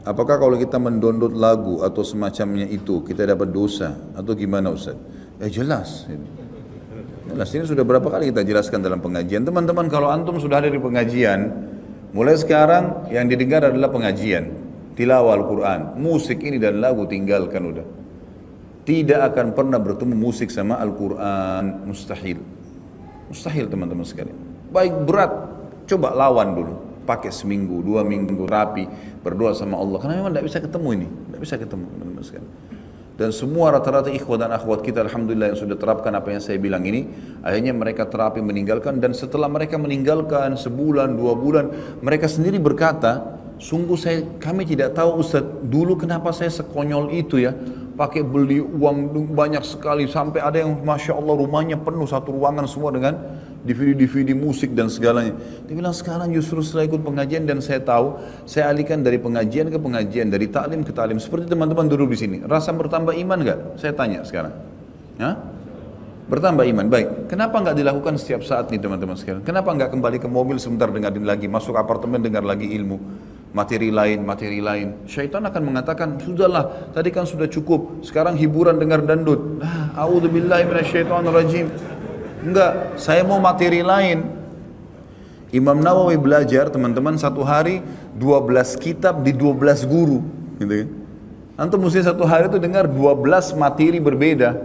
apakah kalau kita mendownload lagu atau semacamnya itu kita dapat dosa atau gimana Ustaz? Jelas. Jelas, ini sudah berapa kali kita jelaskan dalam pengajian. Teman-teman, kalau antum sudah ada di pengajian, mulai sekarang yang didengar adalah pengajian, tilawah Al-Quran. Musik ini dan lagu tinggalkan udah. Tidak akan pernah bertemu musik sama Al-Quran, mustahil. Mustahil teman-teman sekalian. Baik berat, coba lawan dulu. Pakai seminggu, 2 minggu, rapi, berdoa sama Allah. Karena memang tidak bisa ketemu ini, tidak bisa ketemu teman-teman sekalian. Dan semua rata-rata ikhwah dan akhwat kita alhamdulillah yang sudah terapkan apa yang saya bilang ini, akhirnya mereka terapi meninggalkan, dan setelah mereka meninggalkan sebulan, 2 bulan, mereka sendiri berkata, sungguh kami tidak tahu Ustaz, dulu kenapa saya sekonyol itu ya, pakai beli uang banyak sekali, sampai ada yang Masya Allah rumahnya penuh, satu ruangan semua dengan DVD musik dan segalanya. Dia bilang sekarang justru setelah ikut pengajian dan saya tahu, saya alihkan dari pengajian ke pengajian, dari taklim ke taklim. Seperti teman-teman duduk di sini, rasa bertambah iman nggak? Saya tanya sekarang. Hah? Bertambah iman, baik. Kenapa nggak dilakukan setiap saat nih teman-teman sekalian? Kenapa nggak kembali ke mobil sebentar dengerin lagi, masuk apartemen dengar lagi ilmu, materi lain. Syaitan akan mengatakan, sudahlah, tadi kan sudah cukup, sekarang hiburan dengar dandut. A'udzubillahi minasyaitonirrajim. Enggak, saya mau materi lain. Imam Nawawi belajar teman-teman satu hari 12 kitab di 12 guru, gitu kan? Antum mesti satu hari itu dengar 12 materi berbeda.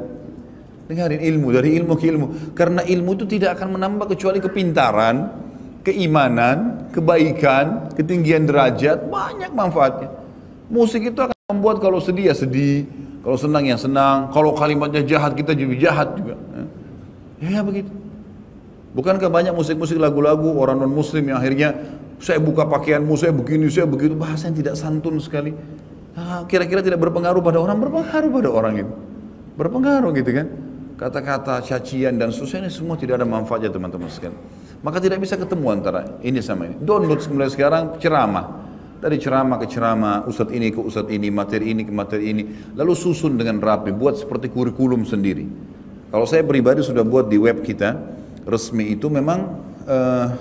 Dengarin ilmu, dari ilmu ke ilmu. Karena ilmu itu tidak akan menambah kecuali kepintaran, keimanan, kebaikan, ketinggian derajat, banyak manfaatnya. Musik itu akan membuat kalau sedih ya sedih, kalau senang ya senang, kalau kalimatnya jahat kita jadi jahat juga. Ya begitu. Bukankah banyak musik-musik lagu-lagu orang non-muslim yang akhirnya saya buka pakaianmu, saya begini, saya begitu, bahasa yang tidak santun sekali. Kira-kira tidak berpengaruh pada orang, berpengaruh pada orang itu. Berpengaruh gitu kan. Kata-kata, cacian dan seterusnya ini semua tidak ada manfaatnya teman-teman sekalian. Maka tidak bisa ketemu antara ini sama ini. Download mulai sekarang ceramah. Dari ceramah ke ceramah, ustadz ini ke ustadz ini, materi ini ke materi ini. Lalu susun dengan rapi, buat seperti kurikulum sendiri. Kalau saya pribadi sudah buat di web kita, resmi itu memang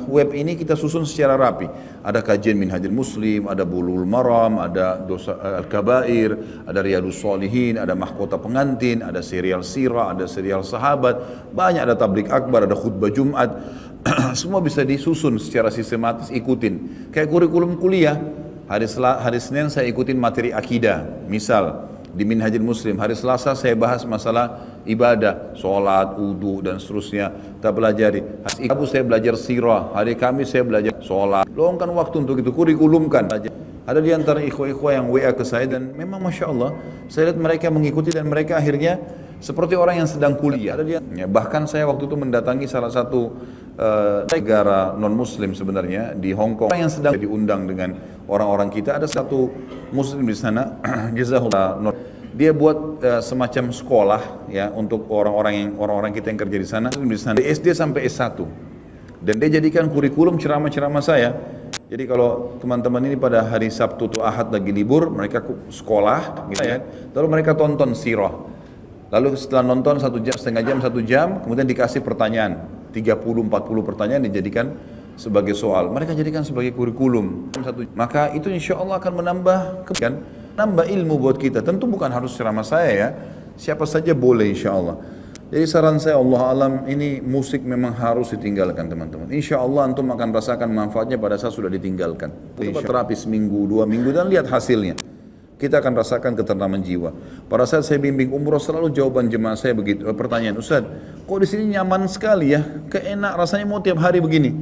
web ini kita susun secara rapi. Ada kajian Minhajul Muslim, ada Bulughul Maram, ada dosa Al-Kabair, ada Riyadhus Shalihin, ada Mahkota Pengantin, ada serial Sirah, ada serial Sahabat, banyak, ada Tablik Akbar, ada khutbah Jumat. Semua bisa disusun secara sistematis, ikutin. Kayak kurikulum kuliah, hari Senin saya ikutin materi akidah, misal di Minhajul Muslim, hari Selasa saya bahas masalah ibadah, sholat, wudu dan seterusnya kita pelajari. Hari Rabu saya belajar sirah, hari Kamis saya belajar sholat. Luangkan waktu untuk itu, kurikulumkan. Ada di antara ikhwah-ikhwah yang WA ke saya dan memang Masya Allah saya lihat mereka mengikuti dan mereka akhirnya seperti orang yang sedang kuliah. Bahkan saya waktu itu mendatangi salah satu negara non-muslim sebenarnya di Hong Kong, orang yang sedang diundang dengan orang-orang kita. Ada satu muslim di sana, jazahullah, dia buat semacam sekolah ya untuk orang-orang kita yang kerja di sana, dari SD sampai S1. Dan dia jadikan kurikulum ceramah-ceramah saya. Jadi kalau teman-teman ini pada hari Sabtu atau Ahad lagi libur, mereka sekolah gitu ya. Lalu mereka tonton sirah. Lalu setelah nonton 1 jam, setengah jam, 1 jam, kemudian dikasih pertanyaan, 30-40 pertanyaan dijadikan sebagai soal. Mereka jadikan sebagai kurikulum. Maka itu insya Allah akan menambah kebaikan, nambah ilmu buat kita. Tentu bukan harus ceramah saya ya, siapa saja boleh insya Allah. Jadi saran saya, Allah alam, ini musik memang harus ditinggalkan teman-teman. Insya Allah antum akan rasakan manfaatnya pada saat sudah ditinggalkan. Coba terapi seminggu, 2 minggu dan lihat hasilnya. Kita akan rasakan ketentraman jiwa. Pada saat saya bimbing umroh selalu jawaban jemaah saya begitu. Pertanyaan, Ustaz, kok di sini nyaman sekali ya? Keenak rasanya mau tiap hari begini.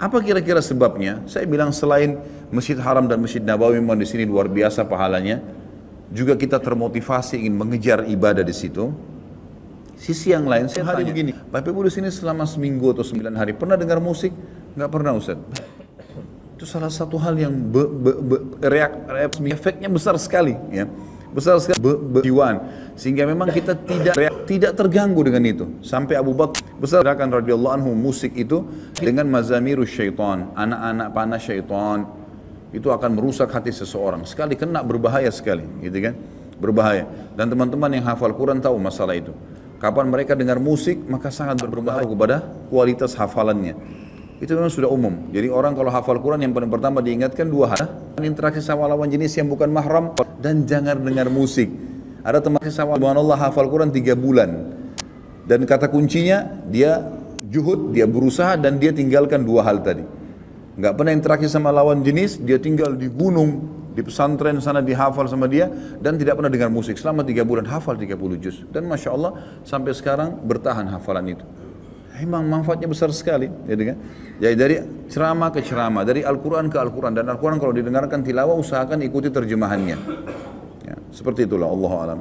Apa kira-kira sebabnya? Saya bilang selain Masjid Haram dan Masjid Nabawi memang di sini luar biasa pahalanya, juga kita termotivasi ingin mengejar ibadah di situ. Sisi yang lain saya tanya, begini, Bapak Ibu di sini selama seminggu atau 9 hari pernah dengar musik? Enggak pernah Ustaz. Itu salah satu hal yang efeknya besar sekali ya. Besar sekali jiwaan, sehingga memang kita tidak terganggu dengan itu. Sampai Abu Bakar besar gerakan radhiyallahu anhu, musik itu dengan mazamirus syaitan, anak-anak panah syaitan, itu akan merusak hati seseorang. Sekali kena berbahaya sekali, gitu kan? Berbahaya. Dan teman-teman yang hafal Quran tahu masalah itu. Kapan mereka dengar musik maka sangat berpengaruh kepada kualitas hafalannya. itu memang sudah umum. Jadi orang kalau hafal Quran yang paling pertama diingatkan dua hal, interaksi sama lawan jenis yang bukan mahram dan jangan dengar musik. Ada teman saya sama Allah hafal Quran 3 bulan dan kata kuncinya dia juhud, dia berusaha dan dia tinggalkan dua hal tadi. Nggak pernah interaksi sama lawan jenis, dia tinggal di gunung, di pesantren sana dihafal sama dia dan tidak pernah dengar musik selama 3 bulan hafal 30 juz dan Masya Allah sampai sekarang bertahan hafalan itu. Memang manfaatnya besar sekali, gitu kan? Jadi dari ceramah ke ceramah, dari Al-Quran ke Al-Quran, dan Al-Quran kalau didengarkan tilawah usahakan ikuti terjemahannya. Ya, seperti itulah, Allahu a'lam.